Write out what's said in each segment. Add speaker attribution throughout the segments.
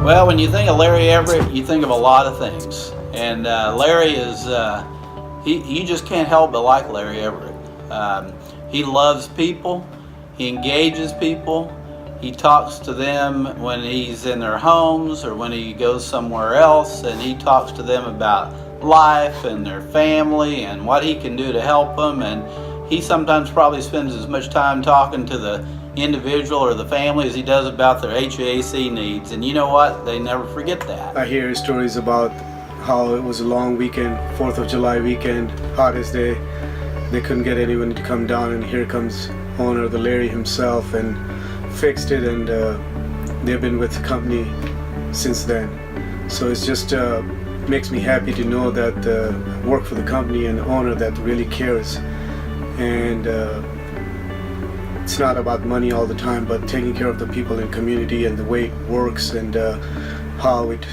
Speaker 1: Well, when you think of Larry Everett, you think of a lot of things. And Larry is, you just can't help but like Larry Everett. He loves people, he engages people, he talks to them when he's in their homes or when he goes somewhere else, and he talks to them about life and their family and what he can do to help them. And he sometimes probably spends as much time talking to the individual or the family as he does about their HVAC needs. And you know what? They never forget that.
Speaker 2: I hear stories about how it was a long weekend, 4th of July weekend, hottest day. They couldn't get anyone to come down, and here comes owner, the Larry himself, and fixed it, and they've been with the company since then. So it's just makes me happy to know that I work for the company and the owner that really cares. And it's not about money all the time, but taking care of the people in community and the way it works and how it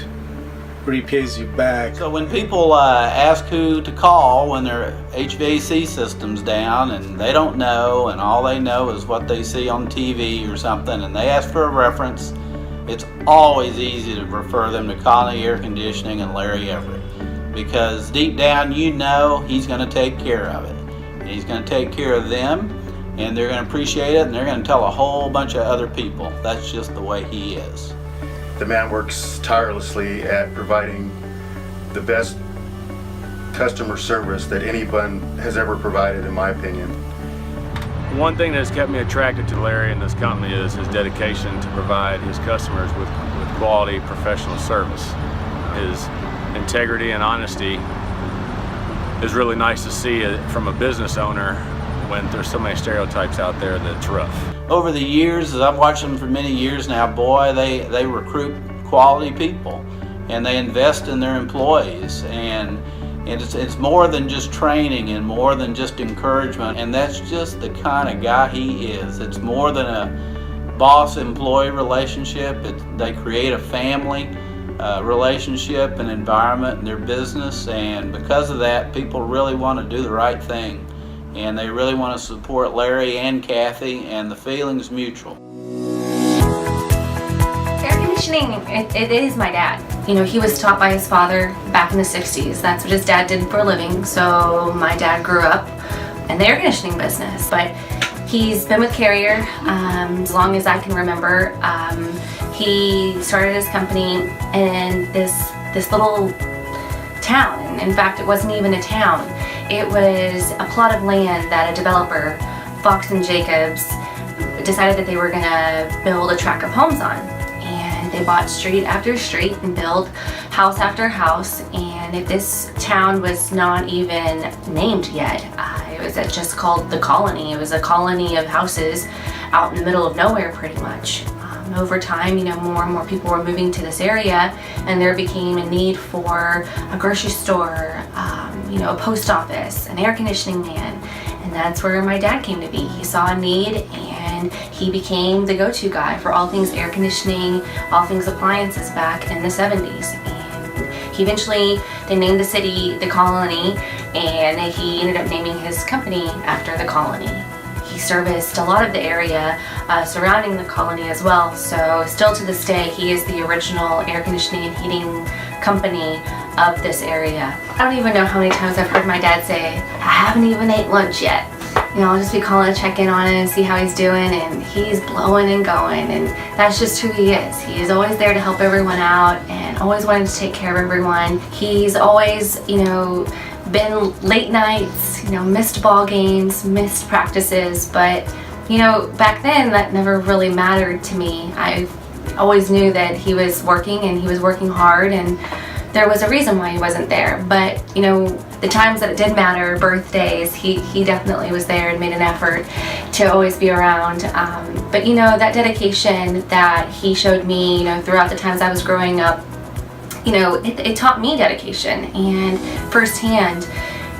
Speaker 2: repays you back.
Speaker 1: So when people ask who to call when their HVAC system's down and they don't know, and all they know is what they see on TV or something, and they ask for a reference, it's always easy to refer them to Colony Air Conditioning and Larry Everett, because deep down you know he's going to take care of it. And he's going to take care of them, and they're going to appreciate it, and they're going to tell a whole bunch of other people. That's just the way he is.
Speaker 3: The man works tirelessly at providing the best customer service that anyone has ever provided, in my opinion.
Speaker 4: One thing that has kept me attracted to Larry and this company is his dedication to provide his customers with quality professional service. His integrity and honesty is really nice to see from a business owner when there's so many stereotypes out there that's rough.
Speaker 1: Over the years, as I've watched them for many years now, boy, they recruit quality people, and they invest in their employees, and it's more than just training and more than just encouragement, and that's just the kind of guy he is. It's more than a boss-employee relationship. They create a family relationship and environment in their business, and because of that, people really want to do the right thing, and they really want to support Larry and Kathy, and the feeling's mutual.
Speaker 5: Air conditioning, it is my dad. You know, he was taught by his father back in the 60s. That's what his dad did for a living. So my dad grew up in the air conditioning business, but he's been with Carrier as long as I can remember. He started his company in this little town. In fact, it wasn't even a town. It was a plot of land that a developer, Fox and Jacobs, decided that they were gonna build a tract of homes on. And they bought street after street and built house after house. And this town was not even named yet. It was just called the Colony. It was a colony of houses out in the middle of nowhere, pretty much. Over time, you know, more and more people were moving to this area, and there became a need for a grocery store, you know, a post office, an air conditioning man, and that's where my dad came to be. He saw a need, and he became the go-to guy for all things air conditioning, all things appliances back in the 70s. And he eventually, they named the city the Colony, and he ended up naming his company after the Colony. He serviced a lot of the area surrounding the Colony as well, so still to this day he is the original air conditioning and heating company of this area. I don't even know how many times I've heard my dad say, "I haven't even ate lunch yet." You know, I'll just be calling to check in on him and see how he's doing, and he's blowing and going, and that's just who he is. He is always there to help everyone out and always wanting to take care of everyone. He's always, you know, been late nights, you know, missed ball games, missed practices, but you know, back then that never really mattered to me. I always knew that he was working, and he was working hard, and there was a reason why he wasn't there. But you know, the times that it did matter, birthdays, he definitely was there and made an effort to always be around. But you know, that dedication that he showed me, you know, throughout the times I was growing up, you know, it taught me dedication and firsthand,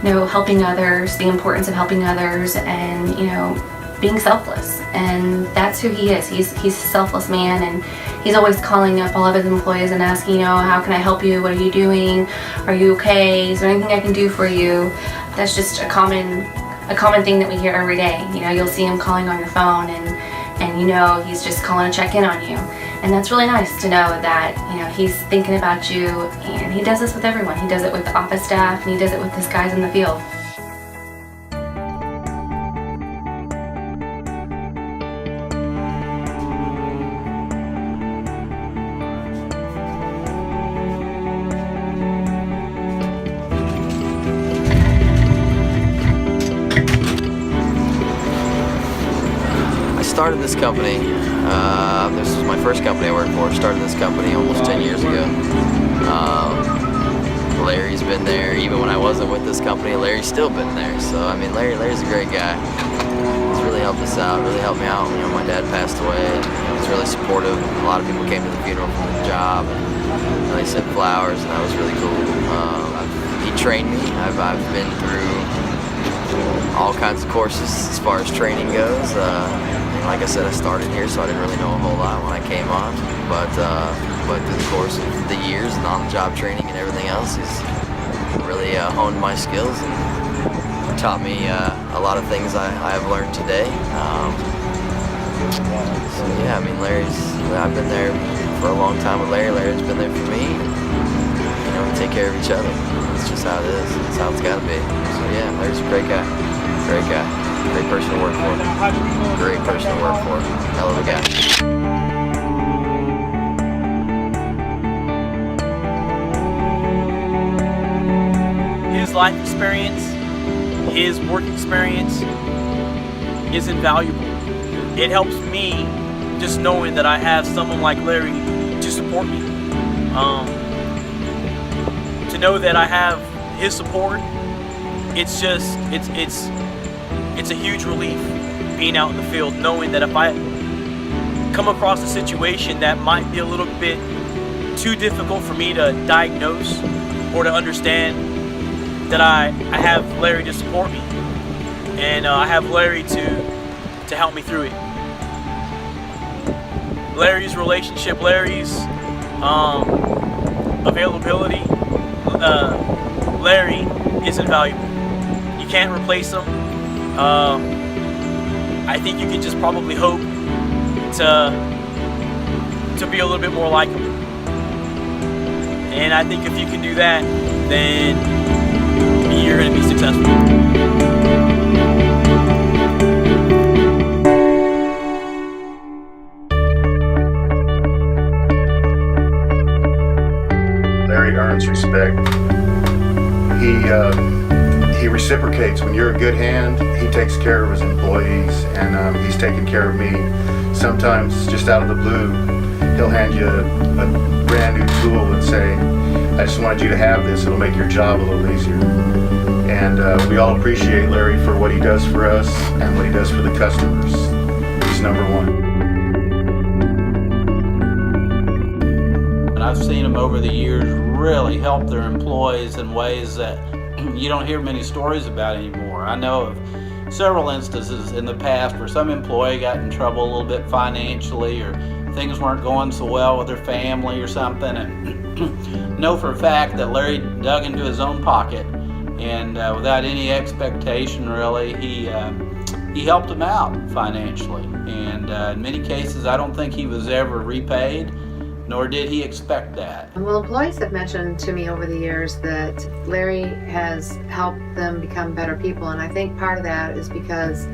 Speaker 5: you know, helping others, the importance of helping others, and you know, being selfless. And that's who he is. He's a selfless man, and he's always calling up all of his employees and asking, you know, how can I help you? What are you doing? Are you okay? Is there anything I can do for you? That's just a common thing that we hear every day. You know, you'll see him calling on your phone, and you know, he's just calling to check in on you. And that's really nice to know that, he's thinking about you, and he does this with everyone. He does it with the office staff, and he does it with his guys in the field.
Speaker 6: I started this company, this was my first company I worked for. Started this company almost 10 years ago. Larry's been there, even when I wasn't with this company, Larry's still been there. So, I mean, Larry's a great guy. He's really helped us out, really helped me out. My dad passed away, and he was really supportive. A lot of people came to the funeral from the job, and they sent flowers, and that was really cool. He trained me. I've been through all kinds of courses as far as training goes. Like I said, I started here, so I didn't really know a whole lot when I came on. But through the course of the years and on-the-job training and everything else, he's really honed my skills and taught me a lot of things I have learned today. So yeah, I mean, I've been there for a long time with Larry. Larry's been there for me. We take care of each other. That's just how it is. That's how it's got to be. So yeah, Larry's a great guy. Great guy. Great person to work for. Great person to work for. Hell of a guy.
Speaker 7: His life experience, his work experience is invaluable. It helps me just knowing that I have someone like Larry to support me. To know that I have his support, it's a huge relief being out in the field, knowing that if I come across a situation that might be a little bit too difficult for me to diagnose or to understand, that I have Larry to support me, and I have Larry to help me through it. Larry's relationship, Larry's availability, Larry is invaluable. You can't replace him. I think you can just probably hope to be a little bit more like him. And I think if you can do that, then you're going to be successful.
Speaker 3: Larry earns respect. He reciprocates. When you're a good hand, he takes care of his employees, and he's taking care of me. Sometimes, just out of the blue, he'll hand you a brand new tool and say, I just wanted you to have this, it'll make your job a little easier. And we all appreciate Larry for what he does for us and what he does for the customers. He's number one.
Speaker 1: And I've seen them over the years really help their employees in ways that you don't hear many stories about anymore. I know of several instances in the past where some employee got in trouble a little bit financially, or things weren't going so well with their family or something, and know for a fact that Larry dug into his own pocket, and without any expectation really, he helped them out financially. And in many cases, I don't think he was ever repaid, nor did he expect that.
Speaker 8: Well, employees have mentioned to me over the years that Larry has helped them become better people, and I think part of that is because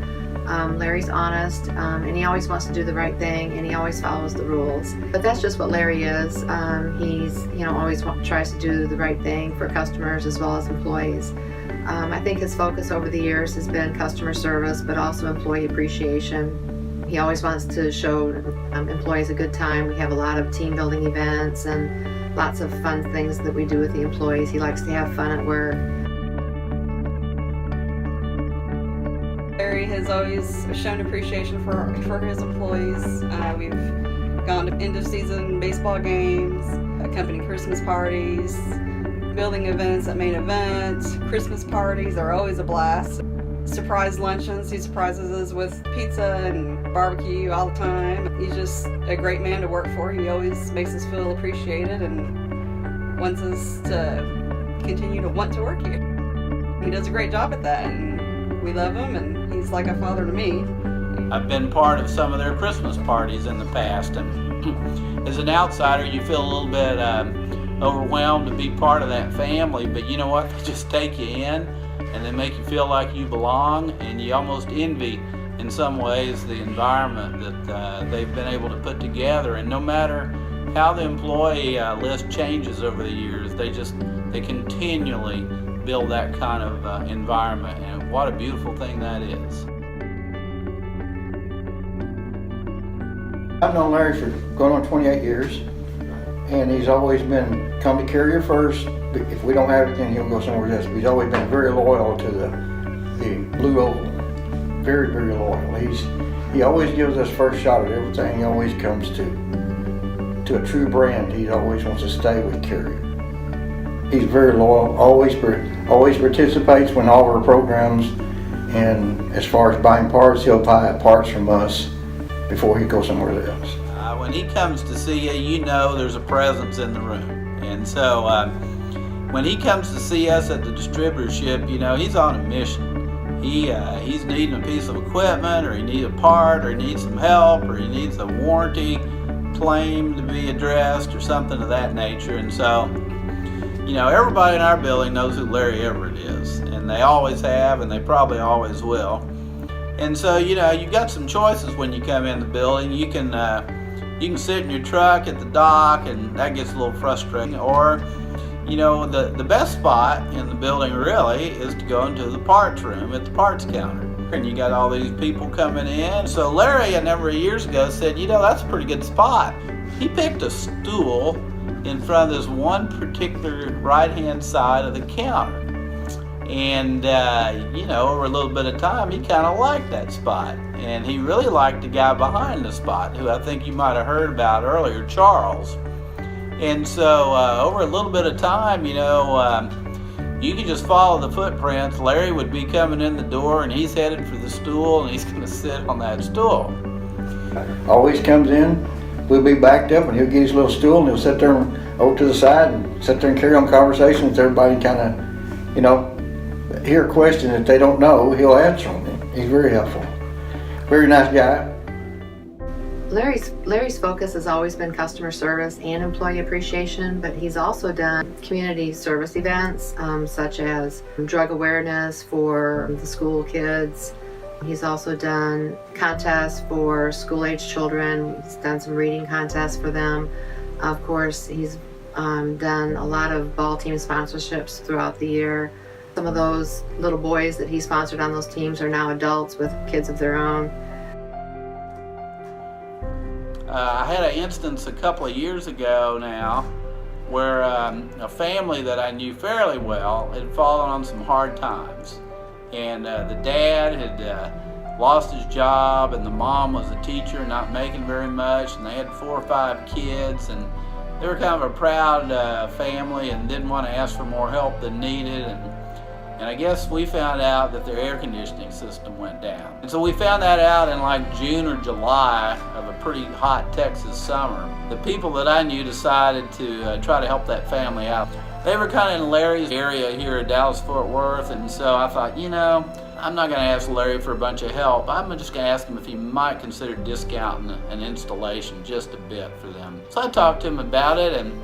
Speaker 8: Larry's honest, and he always wants to do the right thing, and he always follows the rules. But that's just what Larry is. He's always tries to do the right thing for customers as well as employees. I think his focus over the years has been customer service, but also employee appreciation. He always wants to show employees a good time. We have a lot of team building events and lots of fun things that we do with the employees. He likes to have fun at work.
Speaker 9: Larry has always shown appreciation for his employees. We've gone to end of season baseball games, company Christmas parties, building events at main events. Christmas parties are always a blast. Surprise luncheons. He surprises us with pizza and barbecue all the time. He's just a great man to work for. He always makes us feel appreciated and wants us to continue to want to work here. He does a great job at that, and we love him, and he's like a father to me.
Speaker 1: I've been part of some of their Christmas parties in the past, and as an outsider, you feel a little bit overwhelmed to be part of that family, but you know what? They just take you in and they make you feel like you belong, and you almost envy in some ways the environment that they've been able to put together. And no matter how the employee list changes over the years, they continually build that kind of environment, and what a beautiful thing that is.
Speaker 10: I've known Larry for going on 28 years, and he's always been come to Carrier first. If we don't have it, then he'll go somewhere else. He's always been very loyal to the Blue Oval. Very, very loyal. He always gives us first shot at everything. He always comes to a true brand. He always wants to stay with Carrier. He's very loyal. Always participates when all of our programs. And as far as buying parts, he'll buy parts from us before he goes somewhere else.
Speaker 1: When he comes to see you, you know there's a presence in the room. And so when he comes to see us at the distributorship, you know, he's on a mission. He's needing a piece of equipment, or he needs a part, or he needs some help, or he needs a warranty claim to be addressed, or something of that nature. And so, you know, everybody in our building knows who Larry Everett is, and they always have, and they probably always will. And so, you know, you've got some choices when you come in the building. You can sit in your truck at the dock, and that gets a little frustrating. Or, you know, the best spot in the building really is to go into the parts room at the parts counter. And you got all these people coming in. So Larry, a number of years ago, said, you know, that's a pretty good spot. He picked a stool in front of this one particular right-hand side of the counter. And, you know, over a little bit of time, he kind of liked that spot. And he really liked the guy behind the spot, who I think you might have heard about earlier, Charles. And so over a little bit of time, you know, you can just follow the footprints. Larry would be coming in the door, and he's headed for the stool, and he's going to sit on that stool.
Speaker 10: Always comes in, we'll be backed up, and he'll get his little stool, and he'll sit there over to the side and sit there and carry on conversations with everybody, kind of, you know, hear a question that they don't know, he'll answer them. He's very helpful. Very nice guy.
Speaker 8: Larry's focus has always been customer service and employee appreciation, but he's also done community service events such as drug awareness for the school kids. He's also done contests for school-age children. He's done some reading contests for them. Of course, he's done a lot of ball team sponsorships throughout the year. Some of those little boys that he sponsored on those teams are now adults with kids of their own.
Speaker 1: I had an instance a couple of years ago now where a family that I knew fairly well had fallen on some hard times. And the dad had lost his job, and the mom was a teacher, not making very much, and they had 4 or 5 kids, and they were kind of a proud family and didn't want to ask for more help than needed. And I guess we found out that their air conditioning system went down. And so we found that out in like June or July of a pretty hot Texas summer. The people that I knew decided to try to help that family out. They were kind of in Larry's area here at Dallas-Fort Worth, and so I thought, you know, I'm not going to ask Larry for a bunch of help. I'm just going to ask him if he might consider discounting an installation just a bit for them. So I talked to him about it, and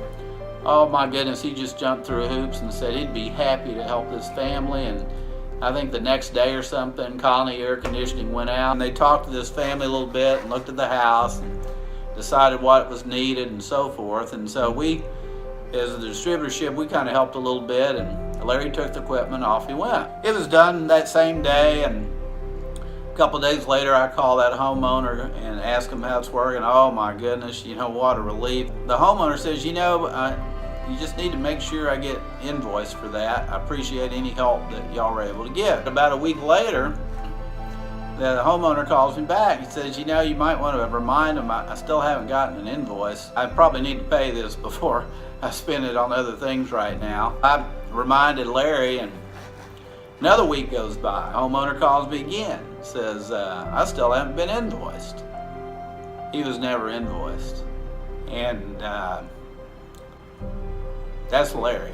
Speaker 1: oh my goodness, he just jumped through hoops and said he'd be happy to help this family. And I think the next day or something, Colony Air Conditioning went out, and they talked to this family a little bit and looked at the house and decided what was needed and so forth. And so we, as a distributorship, we kind of helped a little bit, and Larry took the equipment, off he went. It was done that same day, and a couple of days later I called that homeowner and asked him how it's working. Oh my goodness, you know, what a relief. The homeowner says, you know, you just need to make sure I get invoiced for that. I appreciate any help that y'all were able to give. About a week later, the homeowner calls me back. He says, you know, you might want to remind him I still haven't gotten an invoice. I probably need to pay this before I spend it on other things right now. I reminded Larry, and another week goes by. Homeowner calls me again, says, I still haven't been invoiced. He was never invoiced. And that's Larry.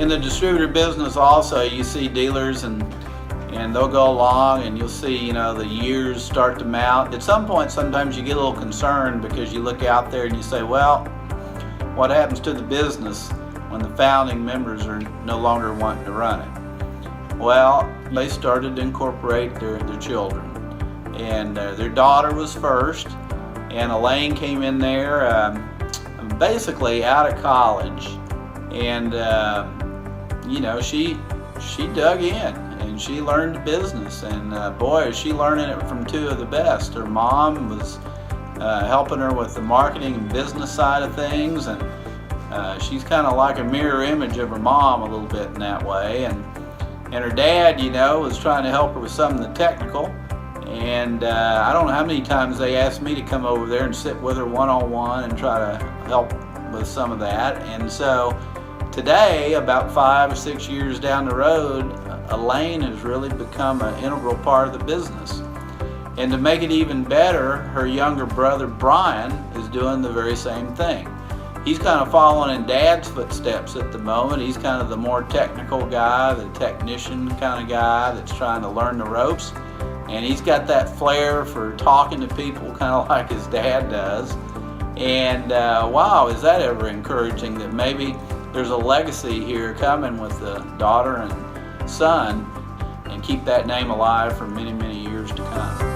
Speaker 1: in the distributor business also, you see dealers and they'll go along and you'll see, you know, the years start to mount. At some point, sometimes you get a little concerned because you look out there and you say, well, what happens to the business when the founding members are no longer wanting to run it? Well, they started to incorporate their children. And their daughter was first, and Elaine came in there basically out of college. And, you know, she dug in and she learned business. And boy, is she learning it from two of the best. Her mom was helping her with the marketing and business side of things. And she's kind of like a mirror image of her mom a little bit in that way. And her dad, you know, was trying to help her with some of the technical. And I don't know how many times they asked me to come over there and sit with her one-on-one and try to help with some of that. And so today, about 5 or 6 years down the road, Elaine has really become an integral part of the business. And to make it even better, her younger brother Brian is doing the very same thing. He's kind of following in Dad's footsteps at the moment. He's kind of the more technical guy, the technician kind of guy that's trying to learn the ropes. And he's got that flair for talking to people kind of like his dad does. And wow, is that ever encouraging that maybe there's a legacy here coming with the daughter and son, and keep that name alive for many, many years to come.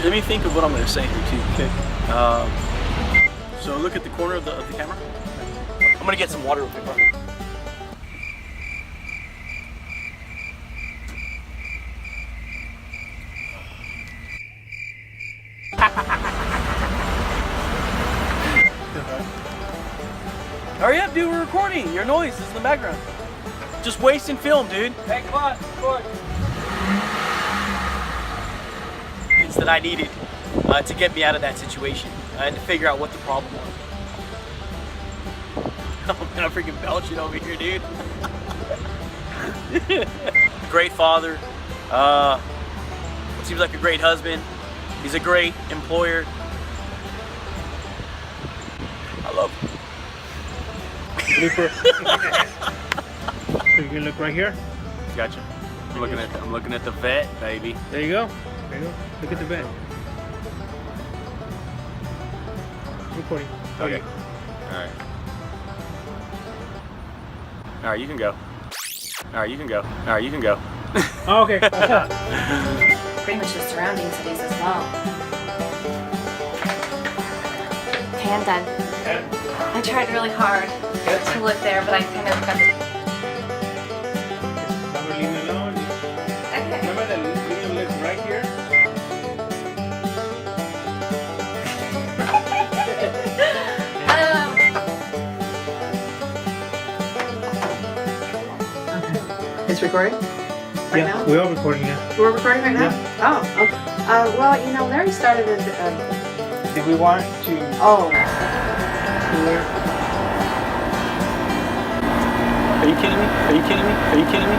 Speaker 7: Let me think of what I'm going to say here too. Okay. So look at the corner of the camera. I'm going to get some water real quick. Bro. Hurry up, dude. We're recording. Your noise is in the background. Just wasting film, dude. Hey, come on. That I needed to get me out of that situation and to figure out what the problem was. Oh man, I'm freaking belching over here, dude. Great father. Seems like a great husband. He's a great employer. I love him.
Speaker 11: So you can look right here.
Speaker 4: Gotcha. I'm looking at the vet, baby.
Speaker 11: There you go. There you go. Look at the vet. Recording.
Speaker 4: Okay. Alright. Alright, you can go. Alright, you can go. Alright, you can go.
Speaker 11: Oh, okay.
Speaker 5: Pretty much the surrounding cities as well. Okay, I'm done. I tried really hard to look there, but I kind of got the...
Speaker 11: Remember, leave me alone.
Speaker 5: Okay.
Speaker 11: Remember that Liam lives right here?
Speaker 8: It's recording? Right now?
Speaker 11: We are recording now.
Speaker 8: We're recording right now?
Speaker 11: Yeah.
Speaker 8: Oh, okay. Well, you know, Larry started in...
Speaker 11: Did we want to...
Speaker 8: oh.
Speaker 7: Are you kidding me? Are you kidding me? Are you kidding me?